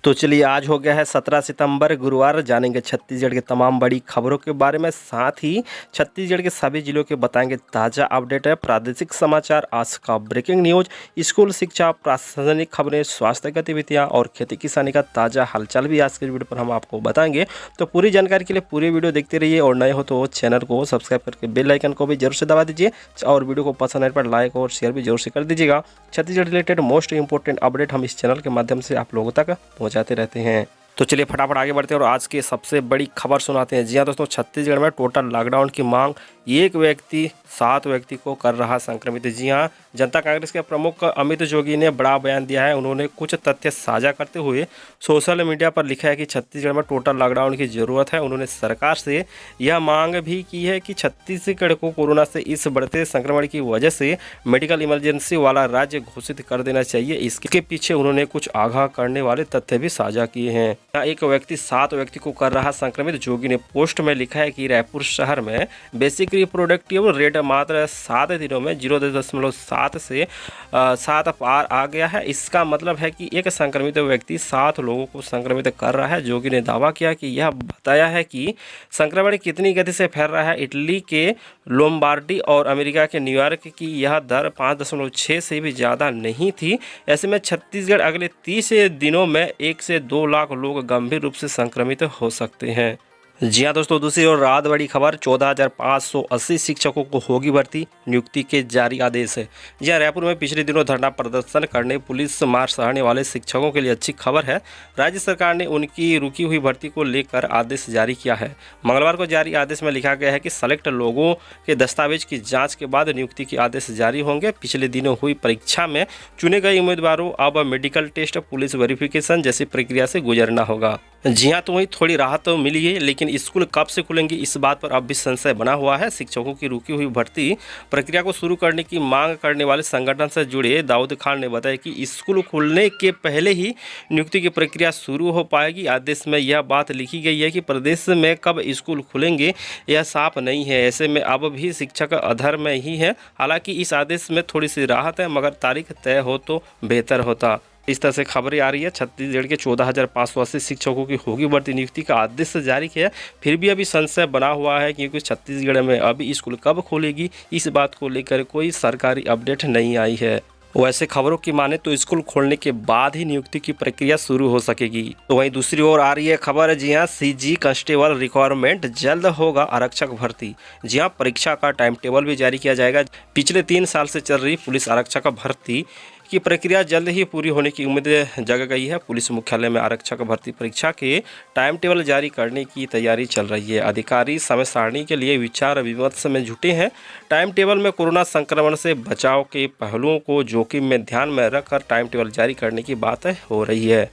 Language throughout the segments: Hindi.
तो चलिए आज हो गया है 17 सितंबर गुरुवार। जानेंगे छत्तीसगढ़ के तमाम बड़ी खबरों के बारे में, साथ ही छत्तीसगढ़ के सभी जिलों के बताएंगे ताज़ा अपडेट है, प्रादेशिक समाचार, आज का ब्रेकिंग न्यूज, स्कूल शिक्षा, प्रशासनिक खबरें, स्वास्थ्य गतिविधियां और खेती किसानी का ताज़ा हालचाल भी आज के वीडियो पर हम आपको बताएंगे। तो पूरी जानकारी के लिए पूरी वीडियो देखते रहिए और नए हो तो चैनल को सब्सक्राइब करके बेल आइकन को भी जरूर से दबा दीजिए और वीडियो को पसंद आने पर लाइक और शेयर भी जरूर से कर दीजिएगा। Chhattisgarh related most important update हम इस चैनल के माध्यम से आप लोगों तक पहुंचाते रहते हैं। तो चलिए फटाफट आगे बढ़ते हैं और आज की सबसे बड़ी खबर सुनाते हैं। जी हाँ दोस्तों, छत्तीसगढ़ में टोटल लॉकडाउन की मांग, एक व्यक्ति 7 व्यक्ति को कर रहा संक्रमित। जी हाँ, जनता कांग्रेस के प्रमुख अमित जोगी ने बड़ा बयान दिया है। उन्होंने कुछ तथ्य साझा करते हुए सोशल मीडिया पर लिखा है कि छत्तीसगढ़ में टोटल लॉकडाउन की ज़रूरत है। उन्होंने सरकार से यह मांग भी की है कि छत्तीसगढ़ को कोरोना से इस बढ़ते संक्रमण की वजह से मेडिकल इमरजेंसी वाला राज्य घोषित कर देना चाहिए। इसके पीछे उन्होंने कुछ आगाह करने वाले तथ्य भी साझा किए हैं। एक व्यक्ति 7 व्यक्ति को कर रहा संक्रमित। जोगी ने पोस्ट में लिखा है कि रायपुर शहर में बेसिक रिप्रोडक्टिव रेट मात्र 7 दिनों में 0.7 से 7 पार आ गया है। इसका मतलब है कि एक संक्रमित व्यक्ति 7 लोगों को संक्रमित कर रहा है। जोगी ने दावा किया कि यह बताया है कि संक्रमण कितनी गति से फैल रहा है। इटली के लोम्बार्डी और अमेरिका के न्यूयॉर्क की यह दर 5.6 से भी ज़्यादा नहीं थी। ऐसे में छत्तीसगढ़ अगले 30 दिनों में 1 से 2 लाख लोग गंभीर रूप से संक्रमित हो सकते हैं। जी हाँ दोस्तों, दूसरी ओर रात बड़ी खबर, 14,580 शिक्षकों को होगी भर्ती, नियुक्ति के जारी आदेश है। जी हाँ, रायपुर में पिछले दिनों धरना प्रदर्शन करने पुलिस मार सहने वाले शिक्षकों के लिए अच्छी खबर है। राज्य सरकार ने उनकी रुकी हुई भर्ती को लेकर आदेश जारी किया है। मंगलवार को जारी आदेश में लिखा गया है कि सेलेक्ट लोगों के दस्तावेज की जाँच के बाद नियुक्ति के आदेश जारी होंगे। पिछले दिनों हुई परीक्षा में चुने गए उम्मीदवारों अब मेडिकल टेस्ट, पुलिस वेरिफिकेशन जैसी प्रक्रिया से गुजरना होगा। जी हाँ, तो वहीं थोड़ी राहत तो मिली है, लेकिन स्कूल कब से खुलेंगे इस बात पर अब भी संशय बना हुआ है। शिक्षकों की रुकी हुई भर्ती प्रक्रिया को शुरू करने की मांग करने वाले संगठन से जुड़े दाऊद खान ने बताया कि स्कूल खुलने के पहले ही नियुक्ति की प्रक्रिया शुरू हो पाएगी। आदेश में यह बात लिखी गई है कि प्रदेश में कब स्कूल खुलेंगे यह साफ नहीं है। ऐसे में अब भी शिक्षक अधर में ही है। हालांकि इस आदेश में थोड़ी सी राहत है, मगर तारीख तय हो तो बेहतर होता। इस तरह से खबरें आ रही है। छत्तीसगढ़ के 14,580 शिक्षकों की होगी भर्ती, नियुक्ति का आदेश जारी किया। फिर भी अभी संशय बना हुआ है क्योंकि छत्तीसगढ़ में अभी स्कूल कब खोलेगी इस बात को लेकर कोई सरकारी अपडेट नहीं आई है। वैसे खबरों की माने तो स्कूल खोलने के बाद ही नियुक्ति की प्रक्रिया शुरू हो सकेगी। तो वहीं दूसरी ओर आ रही है खबर, जी हाँ, सीजी कांस्टेबल रिक्वायरमेंट, जल्द होगा आरक्षक भर्ती। जी हाँ, परीक्षा का टाइम टेबल भी जारी किया जाएगा। पिछले 3 साल से चल रही पुलिस आरक्षक भर्ती की प्रक्रिया जल्द ही पूरी होने की उम्मीद जग गई है। पुलिस मुख्यालय में आरक्षक भर्ती परीक्षा के टाइम टेबल जारी करने की तैयारी चल रही है। अधिकारी समय सारणी के लिए विचार विमर्श में जुटे हैं। टाइम टेबल में कोरोना संक्रमण से बचाव के पहलुओं को जोखिम में ध्यान में रखकर टाइम टेबल जारी करने की बात हो रही है।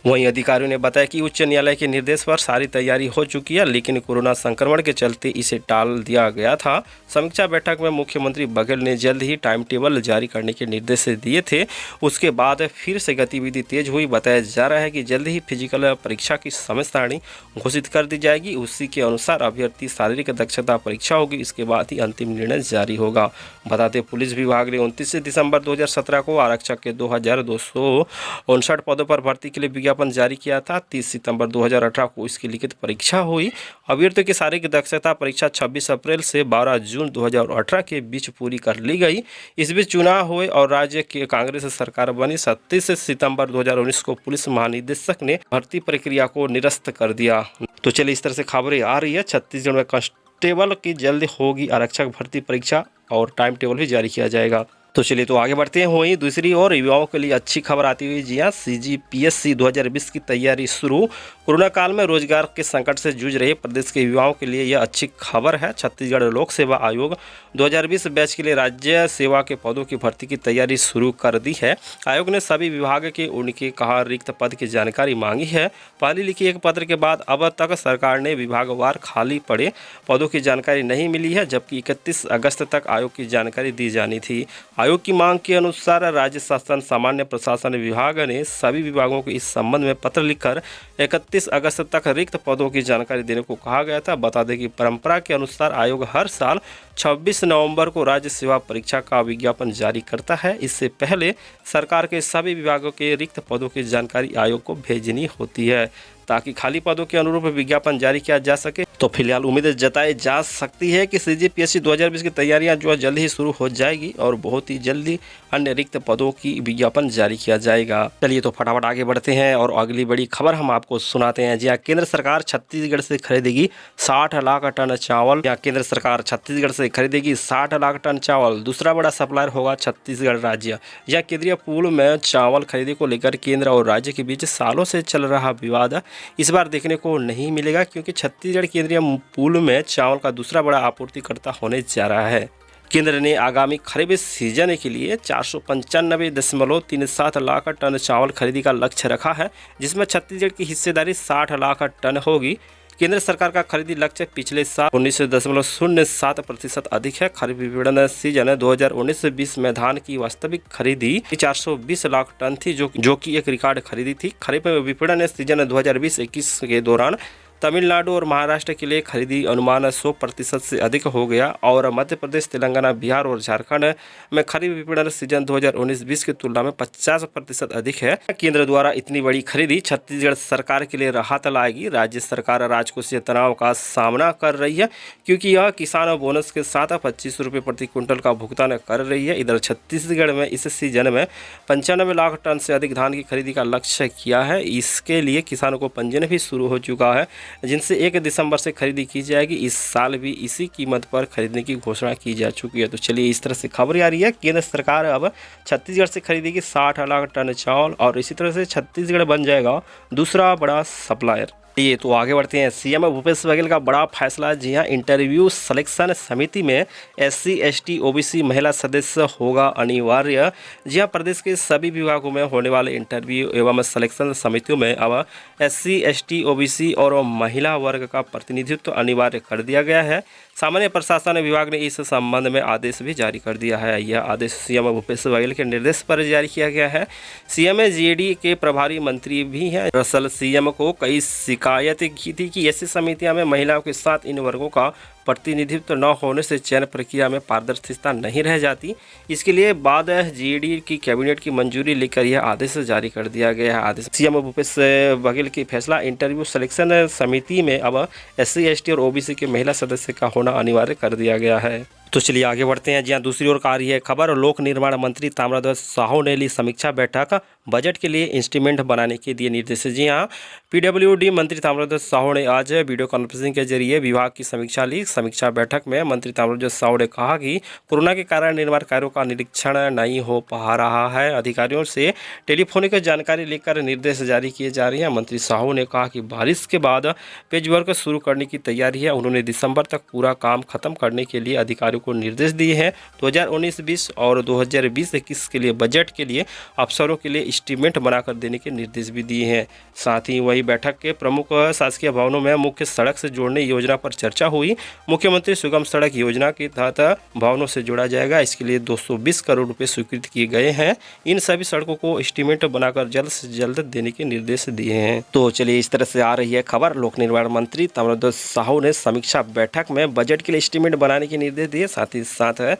वहीं अधिकारियों ने बताया कि उच्च न्यायालय के निर्देश पर सारी तैयारी हो चुकी है, लेकिन कोरोना संक्रमण के चलते इसे टाल दिया गया था। समीक्षा बैठक में मुख्यमंत्री बघेल ने जल्द ही टाइम टेबल जारी करने के निर्देश दिए थे। उसके बाद फिर से गतिविधि तेज हुई। बताया जा रहा है कि जल्द ही फिजिकल परीक्षा की समय सारणी घोषित कर दी जाएगी। उसी के अनुसार अभ्यर्थी शारीरिक दक्षता परीक्षा होगी। इसके बाद ही अंतिम निर्णय जारी होगा। बताते पुलिस विभाग ने 29 दिसंबर 2017 को आरक्षक के 2,259 पदों पर भर्ती के लिए विज्ञापन जारी किया था। 30 सितंबर 2018 को इसकी लिखित परीक्षा हुई। अभ्यर्थियों की शारीरिक दक्षता परीक्षा 26 अप्रैल से 12 जून 2018 के बीच पूरी कर ली गई। इस बीच चुनाव हुए और राज्य की कांग्रेस सरकार बनी। 37 सितंबर 2019 को पुलिस महानिदेशक ने भर्ती प्रक्रिया को निरस्त कर दिया। तो चलिए, इस तरह से खबरें आ रही है। छत्तीसगढ़ में कांस्टेबल की जल्द होगी आरक्षक भर्ती परीक्षा और टाइम टेबल भी जारी किया जाएगा। तो चलिए तो आगे बढ़ते हैं। वहीं दूसरी ओर युवाओं के लिए अच्छी खबर आती हुई, जी हाँ, CGPSC 2020 की तैयारी शुरू। कोरोना काल में रोजगार के संकट से जूझ रहे प्रदेश के युवाओं के लिए यह अच्छी खबर है। छत्तीसगढ़ लोक सेवा आयोग 2020 बैच के लिए राज्य सेवा के पदों की भर्ती की तैयारी शुरू कर दी है। आयोग ने सभी विभाग के उनके कहा रिक्त पद की जानकारी मांगी है। पहली लिखी एक पत्र के बाद अब तक सरकार ने विभागवार खाली पड़े पदों की जानकारी नहीं मिली है, जबकि 31 अगस्त तक आयोग की जानकारी दी जानी थी। आयोग की मांग के अनुसार राज्य शासन सामान्य प्रशासन विभाग ने सभी विभागों को इस संबंध में पत्र लिखकर 31 अगस्त तक रिक्त पदों की जानकारी देने को कहा गया था। बता दें कि परंपरा के अनुसार आयोग हर साल 26 नवंबर को राज्य सेवा परीक्षा का विज्ञापन जारी करता है। इससे पहले सरकार के सभी विभागों के रिक्त पदों की जानकारी आयोग को भेजनी होती है ताकि खाली पदों के अनुरूप विज्ञापन जारी किया जा सके। तो फिलहाल उम्मीद जताई जा सकती है कि सीजीपीएससी 2020 की तैयारियां जो है जल्द ही शुरू हो जाएगी और बहुत ही जल्दी अन्य रिक्त पदों की विज्ञापन जारी किया जाएगा। चलिए तो फटाफट आगे बढ़ते हैं और अगली बड़ी खबर हम आपको सुनाते हैं। जी हाँ, केंद्र सरकार छत्तीसगढ़ से खरीदेगी 60 लाख टन चावल। यहाँ केंद्र सरकार छत्तीसगढ़ से खरीदेगी 60 लाख टन चावल। दूसरा बड़ा सप्लायर होगा छत्तीसगढ़ राज्य। यह केंद्रीय पूल में चावल खरीदी को लेकर केंद्र और राज्य के बीच सालों से चल रहा विवाद इस बार देखने को नहीं मिलेगा, क्योंकि छत्तीसगढ़ केंद्रीय पूल में चावल का दूसरा बड़ा आपूर्तिकर्ता होने जा रहा है। केंद्र ने आगामी खरीफ सीजन के लिए 495.37 लाख टन चावल खरीदी का लक्ष्य रखा है, जिसमें छत्तीसगढ़ की हिस्सेदारी 60 लाख टन होगी। केंद्र सरकार का खरीदी लक्ष्य पिछले साल 19.07% अधिक है। खरीफ विपणन सीजन 2019-20 में धान की वास्तविक खरीदी 420 लाख टन थी, जो कि एक रिकॉर्ड खरीदी थी। खरीफ विपणन सीजन 2020-21 के दौरान तमिलनाडु और महाराष्ट्र के लिए खरीदी अनुमान 100% से अधिक हो गया और मध्य प्रदेश, तेलंगाना, बिहार और झारखंड में खरीफ विपणन सीजन 2019-20 की तुलना में 50% अधिक है। केंद्र द्वारा इतनी बड़ी खरीदी छत्तीसगढ़ सरकार के लिए राहत लाएगी। राज्य सरकार राजकोषीय तनाव का सामना कर रही है, क्योंकि यह किसान बोनस के साथ 25 रुपये प्रति क्विंटल का भुगतान कर रही है। इधर छत्तीसगढ़ में इस सीजन में 95 लाख टन से अधिक धान की खरीदी का लक्ष्य किया है। इसके लिए किसानों को पंजीयन भी शुरू हो चुका है, जिनसे 1 दिसंबर से खरीदी की जाएगी। इस साल भी इसी कीमत पर खरीदने की घोषणा की जा चुकी है। तो चलिए, इस तरह से खबर आ रही है। केंद्र सरकार अब छत्तीसगढ़ से खरीदेगी 60 लाख टन चावल और इसी तरह से छत्तीसगढ़ बन जाएगा दूसरा बड़ा सप्लायर। ये तो आगे बढ़ते हैं। सीएम भूपेश बघेल का बड़ा फैसला। जी हाँ, इंटरव्यू सिलेक्शन समिति में SC ST OBC महिला सदस्य होगा अनिवार्य। जी हाँ, प्रदेश के सभी विभागों में होने वाले इंटरव्यू एवं सिलेक्शन समितियों में अब SC ST OBC और महिला वर्ग का प्रतिनिधित्व अनिवार्य कर दिया गया है। सामान्य प्रशासन विभाग ने इस संबंध में आदेश भी जारी कर दिया है। यह आदेश सीएम भूपेश बघेल के निर्देश पर जारी किया गया है। सीएम GD के प्रभारी मंत्री भी हैं। दरअसल सीएम को कई शिकायत की थी कि ऐसी समितियां में महिलाओं के साथ इन वर्गों का प्रतिनिधित्व न होने से चयन प्रक्रिया में पारदर्शिता नहीं रह जाती। इसके लिए बाद GD की कैबिनेट की मंजूरी लेकर यह आदेश जारी कर दिया गया है। आदेश सीएम भूपेश बघेल की फैसला। इंटरव्यू सिलेक्शन समिति में अब SC ST और OBC के महिला सदस्य का होना अनिवार्य कर दिया गया है। तो चलिए आगे बढ़ते हैं। जहाँ दूसरी ओर आ रही है खबर। लोक निर्माण मंत्री ताम्रध्वज साहू ने ली समीक्षा बैठक। बजट के लिए इंस्ट्रूमेंट बनाने के दिए निर्देश। जी हाँ, PWD मंत्री ताम्रध्वज साहू ने आज वीडियो कॉन्फ्रेंसिंग के जरिए विभाग की समीक्षा ली। समीक्षा बैठक में मंत्री ताम्रध्वज साहू ने कहा कि कोरोना के कारण निर्माण कार्यों का निरीक्षण नहीं हो पा रहा है। अधिकारियों से टेलीफोनिक जानकारी लेकर निर्देश जारी किए जा रहे हैं। मंत्री साहू ने कहा कि बारिश के बाद पेज वर्क शुरू करने की तैयारी है। उन्होंने दिसंबर तक पूरा काम खत्म करने के लिए अधिकारियों को निर्देश दिए हैं। 2019-20 और 2020-21 के लिए बजट के लिए अफसरों के लिए एस्टीमेट बनाकर देने के निर्देश भी दिए हैं। साथ ही वही बैठक के प्रमुख शासकीय भवनों में मुख्य सड़क से जोड़ने योजना पर चर्चा हुई। मुख्यमंत्री सुगम सड़क योजना के तहत भवनों से जोड़ा जाएगा। इसके लिए 220 करोड़ रुपए स्वीकृत किए गए हैं। इन सभी सड़कों को एस्टीमेट बनाकर जल्द से जल्द देने के निर्देश दिए हैं। तो चलिए, इस तरह से आ रही है खबर। लोक निर्माण मंत्री ताम्रध्वज साहू ने समीक्षा बैठक में बजट के लिए एस्टीमेट बनाने के निर्देश दिए। साथ ही साथ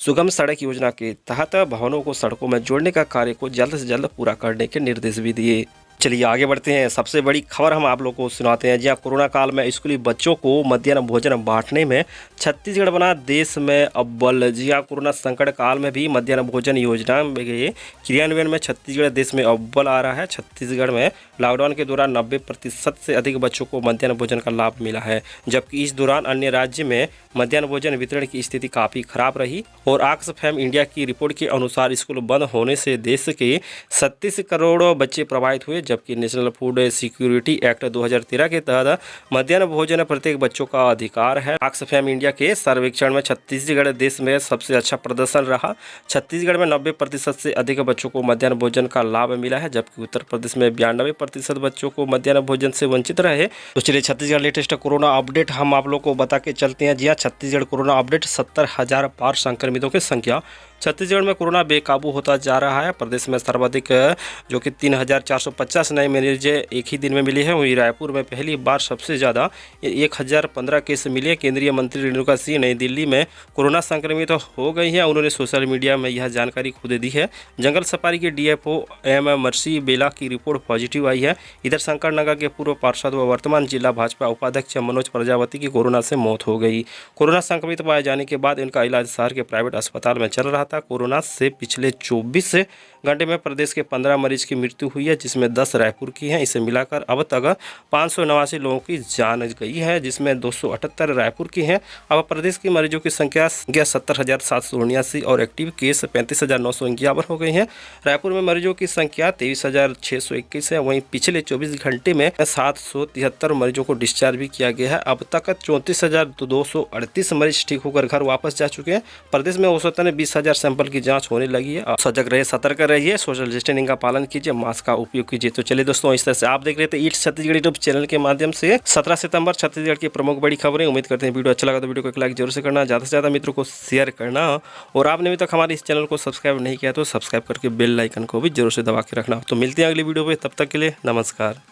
सुगम सड़क योजना के तहत भवनों को सड़कों में जोड़ने का कार्य को जल्द से जल्द पूरा करने के निर्देश भी दिए। चलिए आगे बढ़ते हैं। सबसे बड़ी खबर हम आप लोगों को सुनाते हैं। जहाँ कोरोना काल में स्कूली बच्चों को मध्याह्न भोजन बांटने में छत्तीसगढ़ बना देश में अव्वल। जी हाँ, कोरोना संकट काल में भी मध्याह्न भोजन योजना के क्रियान्वयन में छत्तीसगढ़ देश में अव्वल आ रहा है। छत्तीसगढ़ में लॉकडाउन के दौरान 90% से अधिक बच्चों को मध्याह्न भोजन का लाभ मिला है, जबकि इस दौरान अन्य राज्य में मध्याह्न भोजन वितरण की स्थिति काफ़ी खराब रही। और ऑक्सफैम इंडिया की रिपोर्ट के अनुसार स्कूल बंद होने से देश के 37 करोड़ बच्चे प्रभावित हुए, जबकि नेशनल फूड सिक्योरिटी एक्ट 2013 के तहत मध्याह्न भोजन प्रत्येक बच्चों का अधिकार है। ऑक्सफैम इंडिया के सर्वेक्षण में छत्तीसगढ़ देश में सबसे अच्छा प्रदर्शन रहा। छत्तीसगढ़ में 90% से अधिक बच्चों को मध्याह्न भोजन का लाभ मिला है, जबकि उत्तर प्रदेश में 92% बच्चों को मध्याह्न भोजन से वंचित रहे। तो चलिए छत्तीसगढ़ लेटेस्ट कोरोना अपडेट हम आप लोग को बता के चलते हैं। जी हाँ, छत्तीसगढ़ कोरोना अपडेट 70,000 पार संक्रमितों की संख्या छत्तीसगढ़ में कोरोना बेकाबू होता जा रहा है। प्रदेश में सर्वाधिक जो कि 3,450 नए मरीज एक ही दिन में मिले हैं। वहीं रायपुर में पहली बार सबसे ज़्यादा 1,015 केस मिले। केंद्रीय मंत्री रेणुका सिंह नई दिल्ली में कोरोना संक्रमित हो गई हैं। उन्होंने सोशल मीडिया में यह जानकारी खुद दी है। जंगल सफारी के डीएफओ एम मर्सी बेला की रिपोर्ट पॉजिटिव आई है। इधर शंकर नगर के पूर्व पार्षद व वर्तमान जिला भाजपा उपाध्यक्ष मनोज प्रजापति की कोरोना से मौत हो गई। कोरोना संक्रमित पाए जाने के बाद इनका इलाज शहर के प्राइवेट अस्पताल में चल रहा था। कोरोना से पिछले 24 घंटे में प्रदेश के 15 मरीज की मृत्यु हुई है, जिसमें 10 रायपुर की हैं। इसे मिलाकर अब तक 589 लोगों की जान गई है, जिसमें 278 रायपुर की हैं। अब प्रदेश के मरीजों की संख्या 70,779 और एक्टिव केस 35,951 हो गई हैं। रायपुर में मरीजों की संख्या 23,621 है। वहीं पिछले 24 घंटे में 773 मरीजों को डिस्चार्ज भी किया गया है। अब तक 34,238 मरीज ठीक होकर घर वापस जा चुके हैं। प्रदेश में औसतन 20,000 सैंपल की जांच होने लगी है। सजग रहे, सतर्क रहिए, सोशल डिस्टेंसिंग का पालन कीजिए, मास्क का उपयोग कीजिए। तो चलिए दोस्तों, इस तरह से आप देख रहे थे ईट्स छत्तीसगढ़ यूट्यूब चैनल के माध्यम से 17 सितंबर छत्तीसगढ़ की प्रमुख बड़ी खबरें। उम्मीद करते हैं वीडियो अच्छा लगा तो वीडियो को एक लाइक जरूर से करना, ज़्यादा से ज़्यादा मित्रों को शेयर करना, और आपने अभी तक हमारे इस चैनल को सब्सक्राइब नहीं किया तो सब्सक्राइब करके बेल आइकन को भी जरूर से दबा के रखना। तो मिलते हैं अगली वीडियो में, तब तक के लिए नमस्कार।